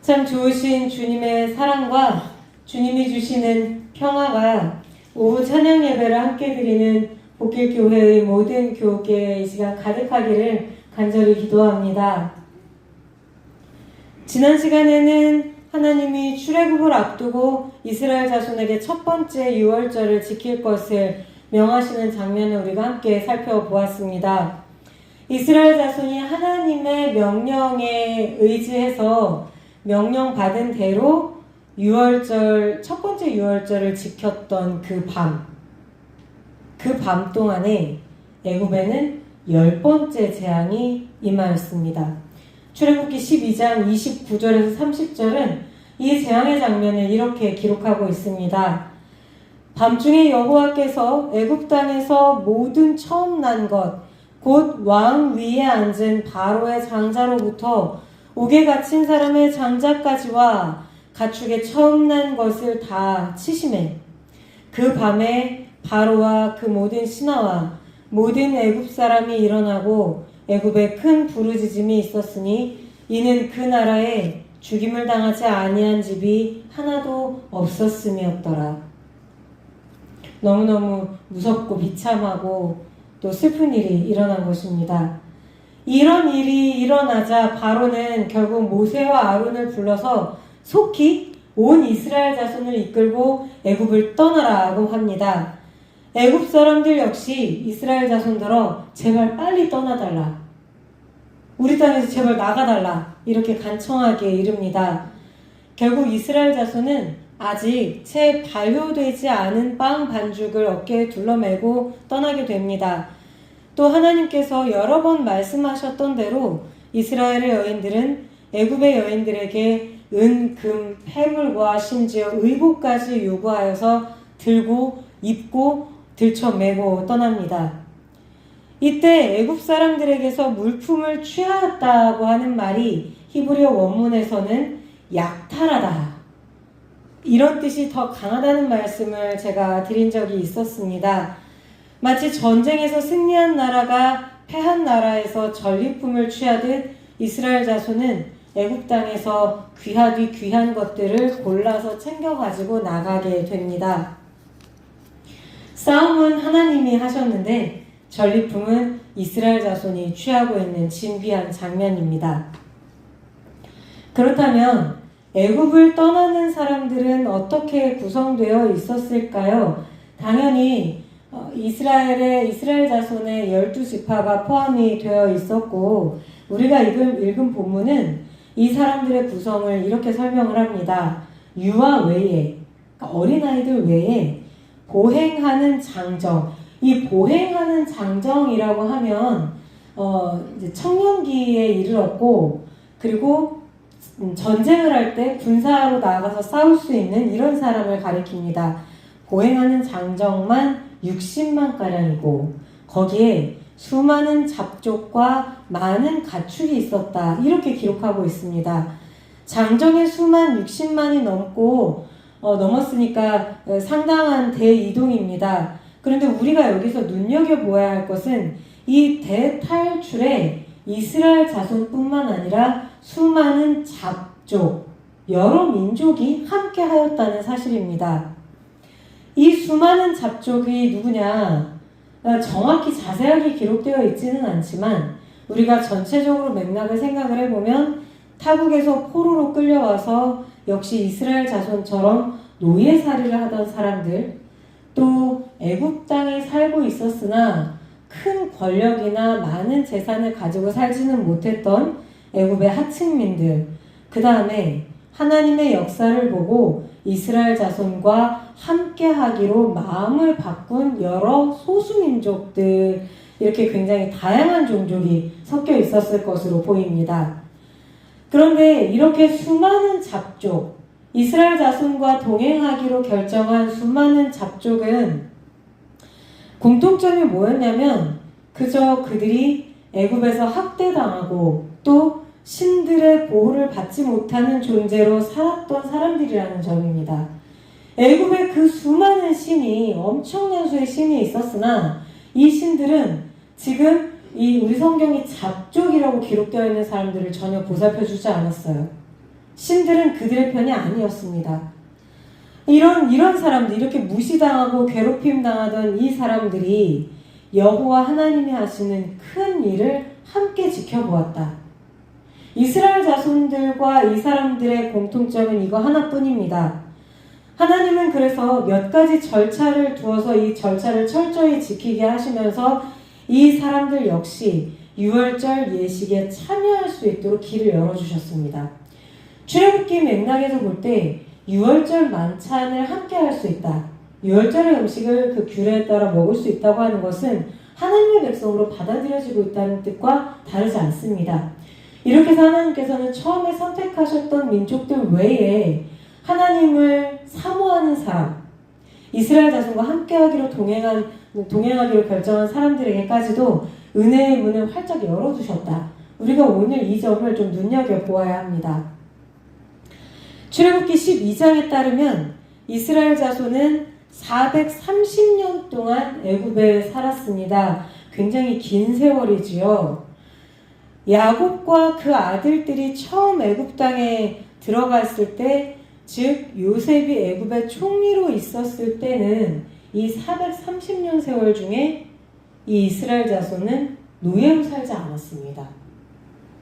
참 좋으신 주님의 사랑과 주님이 주시는 평화가 오후 찬양 예배를 함께 드리는 복길교회의 모든 교우께 이 시간 가득하기를 간절히 기도합니다. 지난 시간에는 하나님이 출애굽을 앞두고 이스라엘 자손에게 첫 번째 유월절을 지킬 것을 명하시는 장면을 우리가 함께 살펴보았습니다. 이스라엘 자손이 하나님의 명령에 의지해서 명령받은 대로 첫 번째 유월절을 지켰던 그 밤 동안에 애굽에는 10번째 재앙이 임하였습니다. 출애굽기 12장 29절에서 30절은 이 재앙의 장면을 이렇게 기록하고 있습니다. 밤중에 여호와께서 애굽 땅에서 모든 처음 난 것, 곧 왕 위에 앉은 바로의 장자로부터 옥에 갇힌 사람의 장자까지와 가축의 처음 난 것을 다 치심해 그 밤에 바로와 그 모든 신하와 모든 애굽 사람이 일어나고 애굽에 큰 부르짖음이 있었으니 이는 그 나라에 죽임을 당하지 아니한 집이 하나도 없었음이었더라. 너무너무 무섭고 비참하고 또 슬픈 일이 일어난 것입니다. 이런 일이 일어나자 바로는 결국 모세와 아론을 불러서 속히 온 이스라엘 자손을 이끌고 애굽을 떠나라고 합니다. 애굽 사람들 역시 이스라엘 자손들어 제발 빨리 떠나달라, 우리 땅에서 제발 나가달라 이렇게 간청하게 이릅니다. 결국 이스라엘 자손은 아직 채 발효되지 않은 빵 반죽을 어깨에 둘러매고 떠나게 됩니다. 또 하나님께서 여러 번 말씀하셨던 대로 이스라엘의 여인들은 애굽의 여인들에게 은, 금, 폐물과 심지어 의복까지 요구하여서 들고 입고 들쳐매고 떠납니다. 이때 애굽 사람들에게서 물품을 취하였다고 하는 말이 히브리어 원문에서는 약탈하다, 이런 뜻이 더 강하다는 말씀을 제가 드린 적이 있었습니다. 마치 전쟁에서 승리한 나라가 패한 나라에서 전리품을 취하듯 이스라엘 자손은 애굽 땅에서 귀하디 귀한 것들을 골라서 챙겨가지고 나가게 됩니다. 싸움은 하나님이 하셨는데 전리품은 이스라엘 자손이 취하고 있는 진귀한 장면입니다. 그렇다면 애굽을 떠나는 사람들은 어떻게 구성되어 있었을까요? 당연히 이스라엘 자손의 12지파가 포함이 되어 있었고, 우리가 읽은 본문은 이 사람들의 구성을 이렇게 설명을 합니다. 유아 외에, 그러니까 어린아이들 외에 보행하는 장정, 이 보행하는 장정이라고 하면 이제 청년기에 이르렀고, 그리고 전쟁을 할 때 군사로 나가서 싸울 수 있는 이런 사람을 가리킵니다. 보행하는 장정만 60만 가량이고 거기에 수많은 잡족과 많은 가축이 있었다, 이렇게 기록하고 있습니다. 장정의 수만 60만이 넘었으니까 상당한 대이동입니다. 그런데 우리가 여기서 눈여겨보아야 할 것은 이 대탈출에 이스라엘 자손뿐만 아니라 수많은 잡족, 여러 민족이 함께 하였다는 사실입니다. 이 수많은 잡족이 누구냐? 정확히 자세하게 기록되어 있지는 않지만 우리가 전체적으로 맥락을 생각을 해보면 타국에서 포로로 끌려와서 역시 이스라엘 자손처럼 노예살이를 하던 사람들, 또 애굽 땅에 살고 있었으나 큰 권력이나 많은 재산을 가지고 살지는 못했던 애굽의 하층민들, 그 다음에 하나님의 역사를 보고 이스라엘 자손과 함께 하기로 마음을 바꾼 여러 소수민족들, 이렇게 굉장히 다양한 종족이 섞여 있었을 것으로 보입니다. 그런데 이렇게 수많은 잡족, 이스라엘 자손과 동행하기로 결정한 수많은 잡족은 공통점이 뭐였냐면 그저 그들이 애굽에서 학대당하고 또 신들의 보호를 받지 못하는 존재로 살았던 사람들이라는 점입니다. 애굽에 그 수많은 신이, 엄청난 수의 신이 있었으나 이 신들은 지금 우리 성경이 잡족이라고 기록되어 있는 사람들을 전혀 보살펴주지 않았어요. 신들은 그들의 편이 아니었습니다. 이런 사람들, 이렇게 무시당하고 괴롭힘 당하던 이 사람들이 여호와 하나님이 하시는 큰 일을 함께 지켜보았다. 이스라엘 자손들과 이 사람들의 공통점은 이거 하나뿐입니다. 하나님은 그래서 몇 가지 절차를 두어서 이 절차를 철저히 지키게 하시면서 이 사람들 역시 유월절 예식에 참여할 수 있도록 길을 열어주셨습니다. 출애굽기 맥락에서 볼 때 유월절 만찬을 함께 할 수 있다. 유월절의 음식을 그 규례에 따라 먹을 수 있다고 하는 것은 하나님의 백성으로 받아들여지고 있다는 뜻과 다르지 않습니다. 이렇게 해서 하나님께서는 처음에 선택하셨던 민족들 외에 하나님을 사모하는 사람, 이스라엘 자손과 함께하기로 동행하기로 결정한 사람들에게까지도 은혜의 문을 활짝 열어두셨다. 우리가 오늘 이 점을 좀 눈여겨보아야 합니다. 출애굽기 12장에 따르면 이스라엘 자손은 430년 동안 애굽에 살았습니다. 굉장히 긴 세월이지요. 야곱과 그 아들들이 처음 애굽 땅에 들어갔을 때, 즉 요셉이 애굽의 총리로 있었을 때는 이 430년 세월 중에 이 이스라엘 자손은 노예로 살지 않았습니다.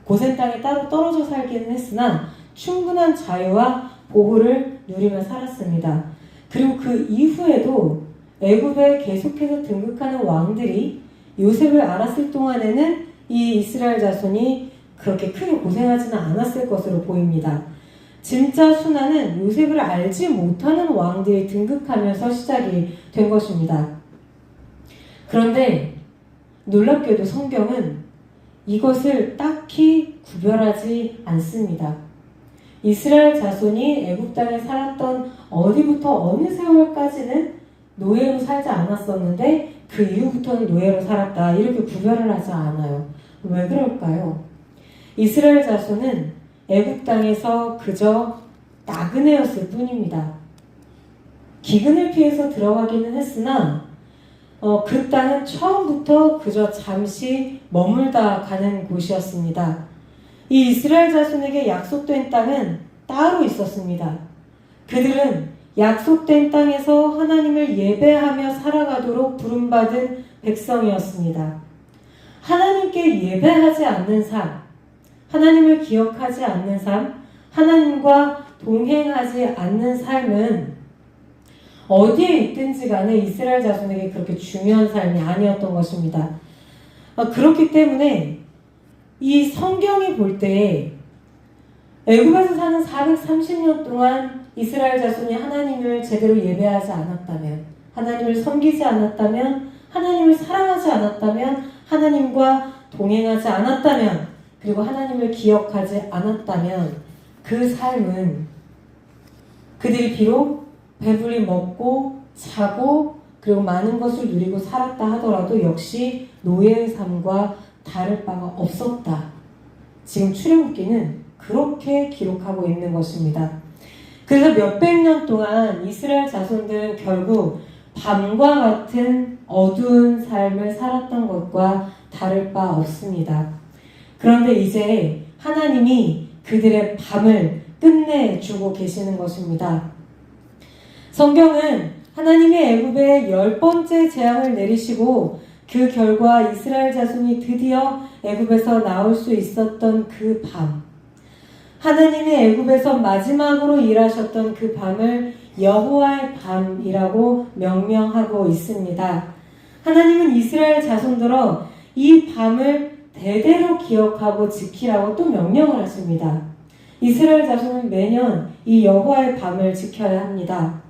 고센 땅에 따로 떨어져 살기는 했으나 충분한 자유와 보호를 누리며 살았습니다. 그리고 그 이후에도 애굽에 계속해서 등극하는 왕들이 요셉을 알았을 동안에는 이 이스라엘 자손이 그렇게 크게 고생하지는 않았을 것으로 보입니다. 진짜 순환은 요셉을 알지 못하는 왕들이 등극하면서 시작이 된 것입니다. 그런데 놀랍게도 성경은 이것을 딱히 구별하지 않습니다. 이스라엘 자손이 애굽 땅에 살았던 어디부터 어느 세월까지는 노예로 살지 않았었는데 그 이후부터는 노예로 살았다, 이렇게 구별을 하지 않아요. 왜 그럴까요? 이스라엘 자손은 애굽 땅에서 그저 나그네였을 뿐입니다. 기근을 피해서 들어가기는 했으나 그 땅은 처음부터 그저 잠시 머물다 가는 곳이었습니다. 이 이스라엘 자손에게 약속된 땅은 따로 있었습니다. 그들은 약속된 땅에서 하나님을 예배하며 살아가도록 부름받은 백성이었습니다. 하나님께 예배하지 않는 삶, 하나님을 기억하지 않는 삶, 하나님과 동행하지 않는 삶은 어디에 있든지 간에 이스라엘 자손에게 그렇게 중요한 삶이 아니었던 것입니다. 그렇기 때문에 이 성경이 볼 때 애굽에서 사는 430년 동안 이스라엘 자손이 하나님을 제대로 예배하지 않았다면, 하나님을 섬기지 않았다면, 하나님을 사랑하지 않았다면, 하나님과 동행하지 않았다면, 그리고 하나님을 기억하지 않았다면 그 삶은 그들이 비록 배불리 먹고 자고 그리고 많은 것을 누리고 살았다 하더라도 역시 노예의 삶과 다를 바가 없었다. 지금 출애굽기는 그렇게 기록하고 있는 것입니다. 그래서 몇백 년 동안 이스라엘 자손들은 결국 밤과 같은 어두운 삶을 살았던 것과 다를 바 없습니다. 그런데 이제 하나님이 그들의 밤을 끝내주고 계시는 것입니다. 성경은 하나님이 애굽에 10번째 재앙을 내리시고 그 결과 이스라엘 자손이 드디어 애굽에서 나올 수 있었던 그 밤, 하나님이 애굽에서 마지막으로 일하셨던 그 밤을 여호와의 밤이라고 명명하고 있습니다. 하나님은 이스라엘 자손들어 이 밤을 대대로 기억하고 지키라고 또 명령을 하십니다. 이스라엘 자손은 매년 이 여호와의 밤을 지켜야 합니다.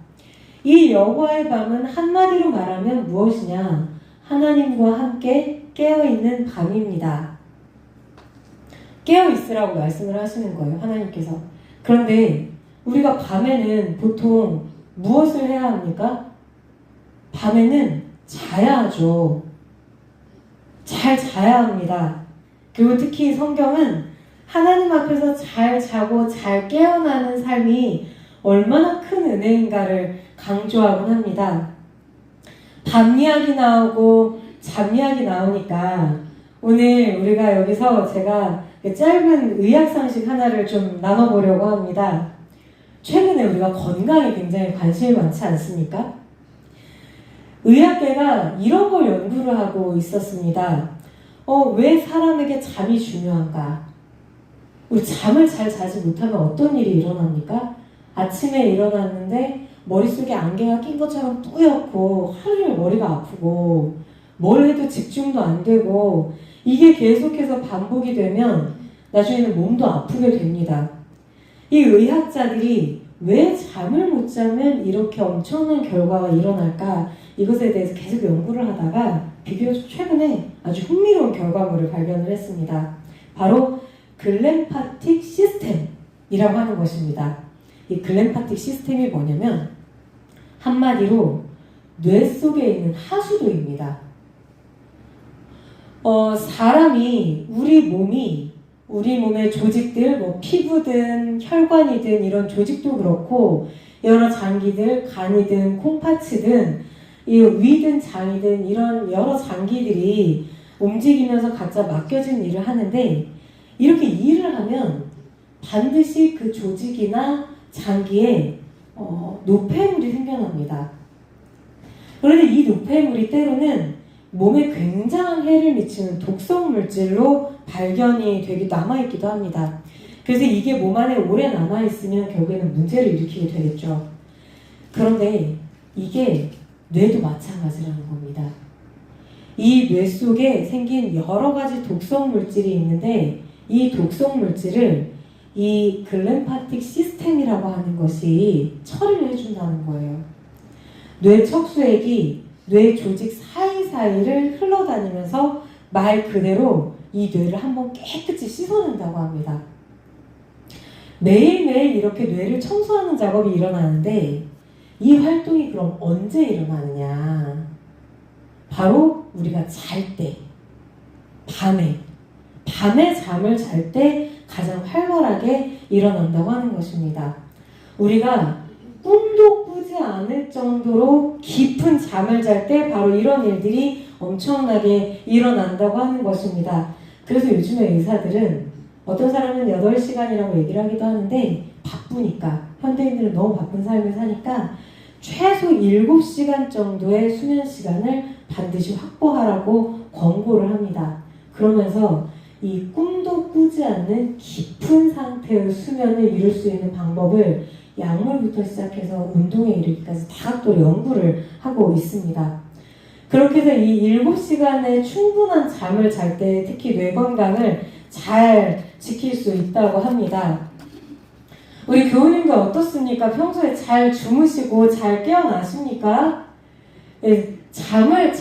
이 여호와의 밤은 한마디로 말하면 무엇이냐? 하나님과 함께 깨어있는 밤입니다. 깨어있으라고 말씀을 하시는 거예요, 하나님께서. 그런데 우리가 밤에는 보통 무엇을 해야 합니까? 밤에는 자야 하죠. 잘 자야 합니다. 그리고 특히 성경은 하나님 앞에서 잘 자고 잘 깨어나는 삶이 얼마나 큰 은혜인가를 강조하곤 합니다. 밤 이야기 나오고 잠 이야기 나오니까 오늘 우리가 여기서 제가 짧은 의학 상식 하나를 좀 나눠보려고 합니다. 최근에 우리가 건강에 굉장히 관심이 많지 않습니까? 의학계가 이런 걸 연구를 하고 있었습니다. 왜 사람에게 잠이 중요한가? 우리 잠을 잘 자지 못하면 어떤 일이 일어납니까? 아침에 일어났는데 머릿속에 안개가 낀 것처럼 뿌옇고 하루 종일 머리가 아프고 뭘 해도 집중도 안 되고 이게 계속해서 반복이 되면 나중에는 몸도 아프게 됩니다. 이 의학자들이 왜 잠을 못 자면 이렇게 엄청난 결과가 일어날까? 이것에 대해서 계속 연구를 하다가 비교적 최근에 아주 흥미로운 결과물을 발견을 했습니다. 바로 글램파틱 시스템이라고 하는 것입니다. 이 글램파틱 시스템이 뭐냐면 한마디로 뇌 속에 있는 하수도입니다. 사람이 우리 몸의 조직들, 피부든 혈관이든 이런 조직도 그렇고 여러 장기들, 간이든 콩팥이든 이 위든 장이든 이런 여러 장기들이 움직이면서 각자 맡겨진 일을 하는데 이렇게 일을 하면 반드시 그 조직이나 장기에 노폐물이 생겨납니다. 그런데 이 노폐물이 때로는 몸에 굉장한 해를 미치는 독성 물질로 발견이 되기도 남아있기도 합니다. 그래서 이게 몸 안에 오래 남아있으면 결국에는 문제를 일으키게 되겠죠. 그런데 이게 뇌도 마찬가지라는 겁니다. 이 뇌 속에 생긴 여러 가지 독성 물질이 있는데 이 독성 물질을 이 글램파틱 시스템이라고 하는 것이 처리를 해준다는 거예요. 뇌 척수액이 뇌 조직 사이사이를 흘러다니면서 말 그대로 이 뇌를 한번 깨끗이 씻어낸다고 합니다. 매일매일 이렇게 뇌를 청소하는 작업이 일어나는데 이 활동이 그럼 언제 일어나느냐? 바로 우리가 잘 때, 밤에 잠을 잘 때 가장 활발하게 일어난다고 하는 것입니다. 우리가 꿈도 꾸지 않을 정도로 깊은 잠을 잘 때 바로 이런 일들이 엄청나게 일어난다고 하는 것입니다. 그래서 요즘에 의사들은 어떤 사람은 8시간이라고 얘기를 하기도 하는데 바쁘니까 현대인들은 너무 바쁜 삶을 사니까 최소 7시간 정도의 수면 시간을 반드시 확보하라고 권고를 합니다. 그러면서 이 꿈도 꾸지 않는 깊은 상태의 수면을 이룰 수 있는 방법을 약물부터 시작해서 운동에 이르기까지 다각도로 연구를 하고 있습니다. 그렇게 해서 이 7시간의 충분한 잠을 잘 때 특히 뇌 건강을 잘 지킬 수 있다고 합니다. 우리 교우님도 어떻습니까? 평소에 잘 주무시고 잘 깨어나십니까? 네, 잠을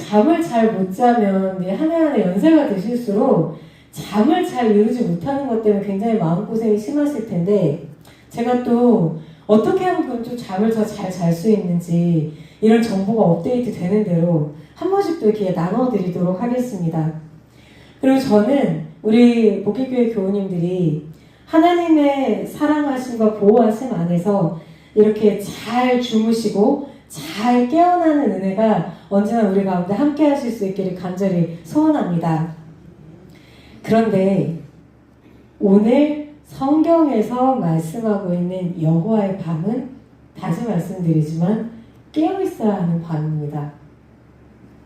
잘 못 자면 한 해 한 해 연세가 드실수록 잠을 잘 이루지 못하는 것 때문에 굉장히 마음고생이 심하실 텐데 제가 또 어떻게 하면 좀 잠을 더 잘 잘 수 있는지 이런 정보가 업데이트 되는 대로 한 번씩 또 이렇게 나눠드리도록 하겠습니다. 그리고 저는 우리 목회교회 교우님들이 하나님의 사랑하심과 보호하심 안에서 이렇게 잘 주무시고 잘 깨어나는 은혜가 언제나 우리 가운데 함께 하실 수 있기를 간절히 소원합니다. 그런데 오늘 성경에서 말씀하고 있는 여호와의 밤은 다시 말씀드리지만 깨어있어야 하는 밤입니다.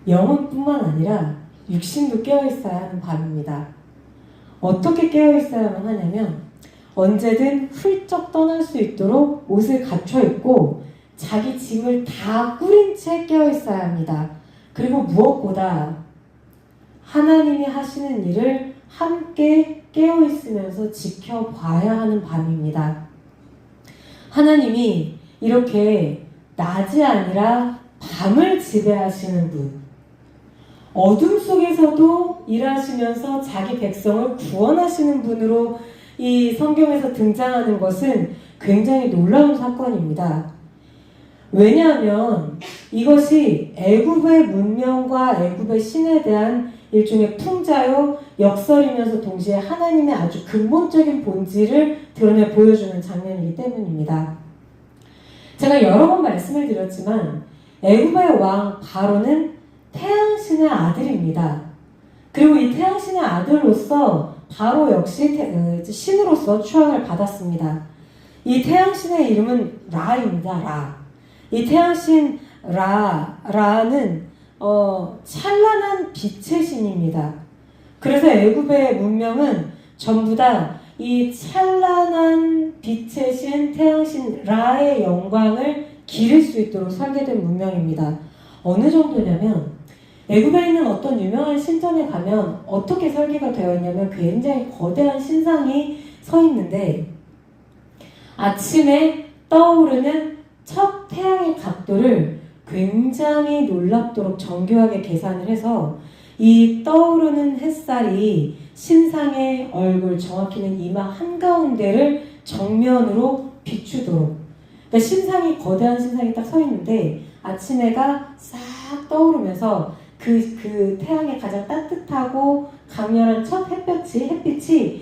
영혼뿐만 아니라 육신도 깨어있어야 하는 밤입니다. 어떻게 깨어있어야만 하냐면 언제든 훌쩍 떠날 수 있도록 옷을 갖춰 입고 자기 짐을 다 꾸린 채 깨어있어야 합니다. 그리고 무엇보다 하나님이 하시는 일을 함께 깨어있으면서 지켜봐야 하는 밤입니다. 하나님이 이렇게 낮이 아니라 밤을 지배하시는 분, 어둠 속에서도 일하시면서 자기 백성을 구원하시는 분으로 이 성경에서 등장하는 것은 굉장히 놀라운 사건입니다. 왜냐하면 이것이 애굽의 문명과 애굽의 신에 대한 일종의 풍자요 역설이면서 동시에 하나님의 아주 근본적인 본질을 드러내 보여주는 장면이기 때문입니다. 제가 여러 번 말씀을 드렸지만 애굽의 왕 바로는 태양신의 아들입니다. 그리고 이 태양신의 아들로서 바로 역시 신으로서 추앙을 받았습니다. 이 태양신의 이름은 라입니다. 라. 이 태양신 라는 찬란한 빛의 신입니다. 그래서 애굽의 문명은 전부 다 이 찬란한 빛의 신 태양신 라의 영광을 기릴 수 있도록 설계된 문명입니다. 어느 정도냐면 애굽에 있는 어떤 유명한 신전에 가면 어떻게 설계가 되어 있냐면 굉장히 거대한 신상이 서 있는데 아침에 떠오르는 첫 태양의 각도를 굉장히 놀랍도록 정교하게 계산을 해서 이 떠오르는 햇살이 신상의 얼굴, 정확히는 이마 한가운데를 정면으로 비추도록, 그러니까 신상이, 거대한 신상이 딱 서 있는데 아침 해가 싹 떠오르면서 그 태양의 가장 따뜻하고 강렬한 첫 햇빛이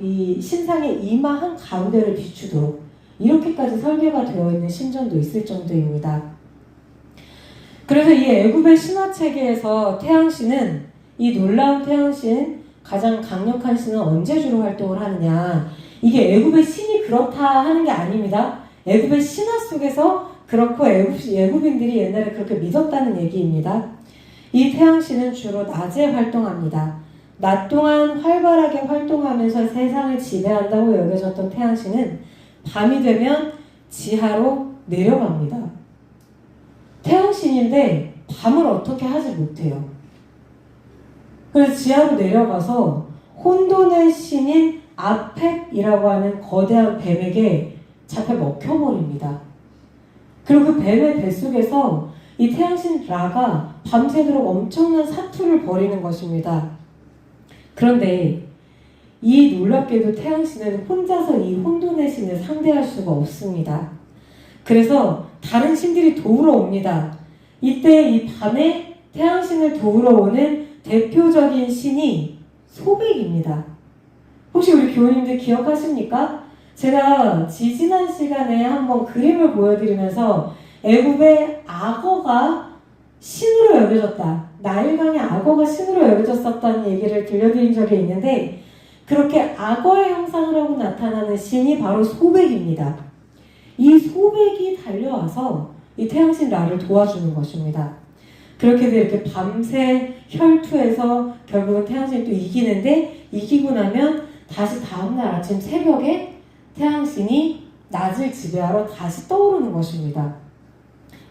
이 신상의 이마 한가운데를 비추도록 이렇게까지 설계가 되어 있는 신전도 있을 정도입니다. 그래서 이 애굽의 신화 체계에서 태양신은, 이 놀라운 태양신, 가장 강력한 신은 언제 주로 활동을 하느냐, 이게 애굽의 신이 그렇다 하는 게 아닙니다. 애굽의 신화 속에서 그렇고 애굽인들이 옛날에 그렇게 믿었다는 얘기입니다. 이 태양신은 주로 낮에 활동합니다. 낮 동안 활발하게 활동하면서 세상을 지배한다고 여겨졌던 태양신은 밤이 되면 지하로 내려갑니다. 태양신인데 밤을 어떻게 하지 못해요. 그래서 지하로 내려가서 혼돈의 신인 아펙이라고 하는 거대한 뱀에게 잡혀 먹혀버립니다. 그리고 그 뱀의 뱃속에서 이 태양신 라가 밤새도록 엄청난 사투를 벌이는 것입니다. 그런데 이 놀랍게도 태양신은 혼자서 이 혼돈의 신을 상대할 수가 없습니다. 그래서 다른 신들이 도우러 옵니다. 이때 이 밤에 태양신을 도우러 오는 대표적인 신이 소백입니다. 혹시 우리 교우님들 기억하십니까? 제가 지지난 시간에 한번 그림을 보여드리면서 애굽의 악어가 신으로 여겨졌다, 나일강의 악어가 신으로 여겨졌었다는 얘기를 들려드린 적이 있는데, 그렇게 악어의 형상을 하고 나타나는 신이 바로 소백입니다. 이 소백이 달려와서 이 태양신 라를 도와주는 것입니다. 그렇게 해서 이렇게 밤새 혈투해서 결국은 태양신이 또 이기는데, 이기고 나면 다시 다음날 아침 새벽에 태양신이 낮을 지배하러 다시 떠오르는 것입니다.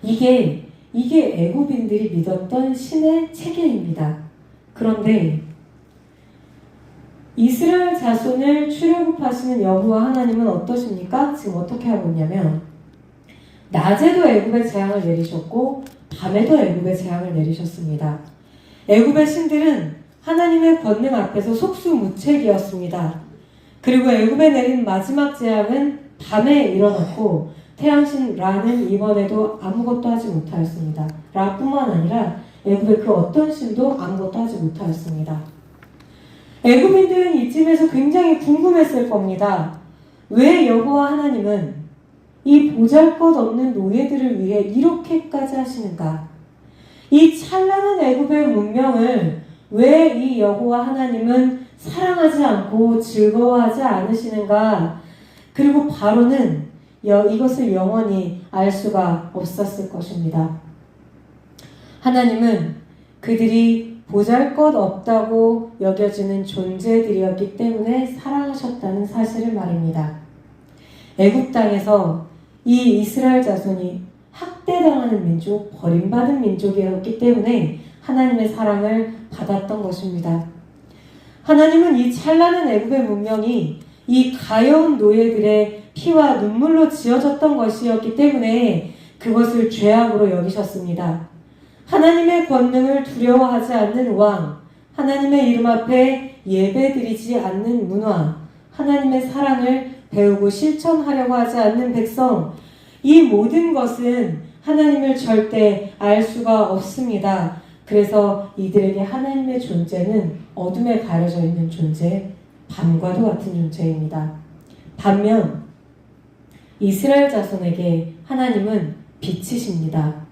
이게 애굽인들이 믿었던 신의 체계입니다. 그런데 이스라엘 자손을 출애굽하시는 여호와 하나님은 어떠십니까? 지금 어떻게 하고 있냐면 낮에도 애굽의 재앙을 내리셨고 밤에도 애굽의 재앙을 내리셨습니다. 애굽의 신들은 하나님의 권능 앞에서 속수무책이었습니다. 그리고 애굽에 내린 마지막 재앙은 밤에 일어났고 태양신 라는 이번에도 아무것도 하지 못하였습니다. 라뿐만 아니라 애굽의 그 어떤 신도 아무것도 하지 못하였습니다. 애굽인들은 이쯤에서 굉장히 궁금했을 겁니다. 왜 여호와 하나님은 이 보잘것없는 노예들을 위해 이렇게까지 하시는가? 이 찬란한 애굽의 문명을 왜 이 여호와 하나님은 사랑하지 않고 즐거워하지 않으시는가? 그리고 바로는 이것을 영원히 알 수가 없었을 것입니다. 하나님은 그들이 보잘것없다고 여겨지는 존재들이었기 때문에 사랑하셨다는 사실을 말입니다. 애굽 땅에서 이 이스라엘 자손이 학대당하는 민족, 버림받은 민족이었기 때문에 하나님의 사랑을 받았던 것입니다. 하나님은 이 찬란한 애굽의 문명이 이 가여운 노예들의 피와 눈물로 지어졌던 것이었기 때문에 그것을 죄악으로 여기셨습니다. 하나님의 권능을 두려워하지 않는 왕, 하나님의 이름 앞에 예배드리지 않는 문화, 하나님의 사랑을 배우고 실천하려고 하지 않는 백성, 이 모든 것은 하나님을 절대 알 수가 없습니다. 그래서 이들에게 하나님의 존재는 어둠에 가려져 있는 존재, 밤과도 같은 존재입니다. 반면 이스라엘 자손에게 하나님은 빛이십니다.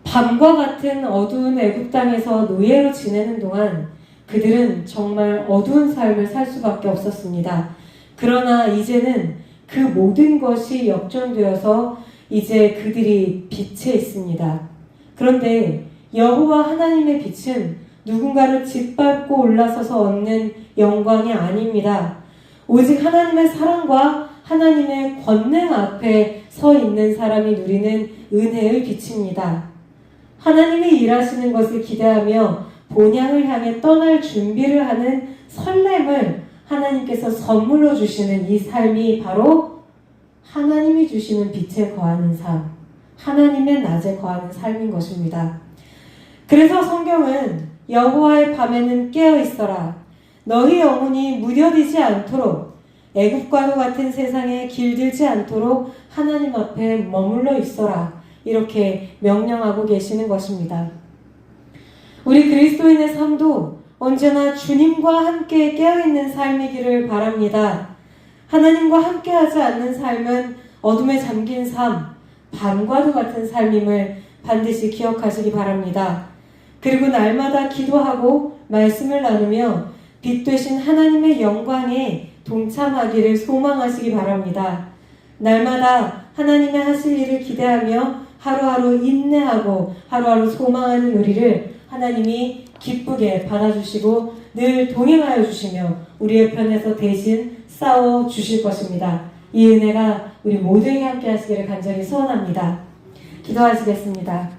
밤과 같은 어두운 애굽 땅에서 노예로 지내는 동안 그들은 정말 어두운 삶을 살 수밖에 없었습니다. 그러나 이제는 그 모든 것이 역전되어서 이제 그들이 빛에 있습니다. 그런데 여호와 하나님의 빛은 누군가를 짓밟고 올라서서 얻는 영광이 아닙니다. 오직 하나님의 사랑과 하나님의 권능 앞에 서 있는 사람이 누리는 은혜의 빛입니다. 하나님이 일하시는 것을 기대하며 본향을 향해 떠날 준비를 하는 설렘을 하나님께서 선물로 주시는 이 삶이 바로 하나님이 주시는 빛에 거하는 삶, 하나님의 낮에 거하는 삶인 것입니다. 그래서 성경은 여호와의 밤에는 깨어 있어라. 너희 영혼이 무뎌지지 않도록 애굽과도 같은 세상에 길들지 않도록 하나님 앞에 머물러 있어라. 이렇게 명령하고 계시는 것입니다. 우리 그리스도인의 삶도 언제나 주님과 함께 깨어있는 삶이기를 바랍니다. 하나님과 함께하지 않는 삶은 어둠에 잠긴 삶, 밤과도 같은 삶임을 반드시 기억하시기 바랍니다. 그리고 날마다 기도하고 말씀을 나누며 빛 되신 하나님의 영광에 동참하기를 소망하시기 바랍니다. 날마다 하나님의 하실 일을 기대하며 하루하루 인내하고 하루하루 소망하는 우리를 하나님이 기쁘게 받아주시고 늘 동행하여 주시며 우리의 편에서 대신 싸워 주실 것입니다. 이 은혜가 우리 모두에게 함께 하시기를 간절히 소원합니다. 기도하시겠습니다.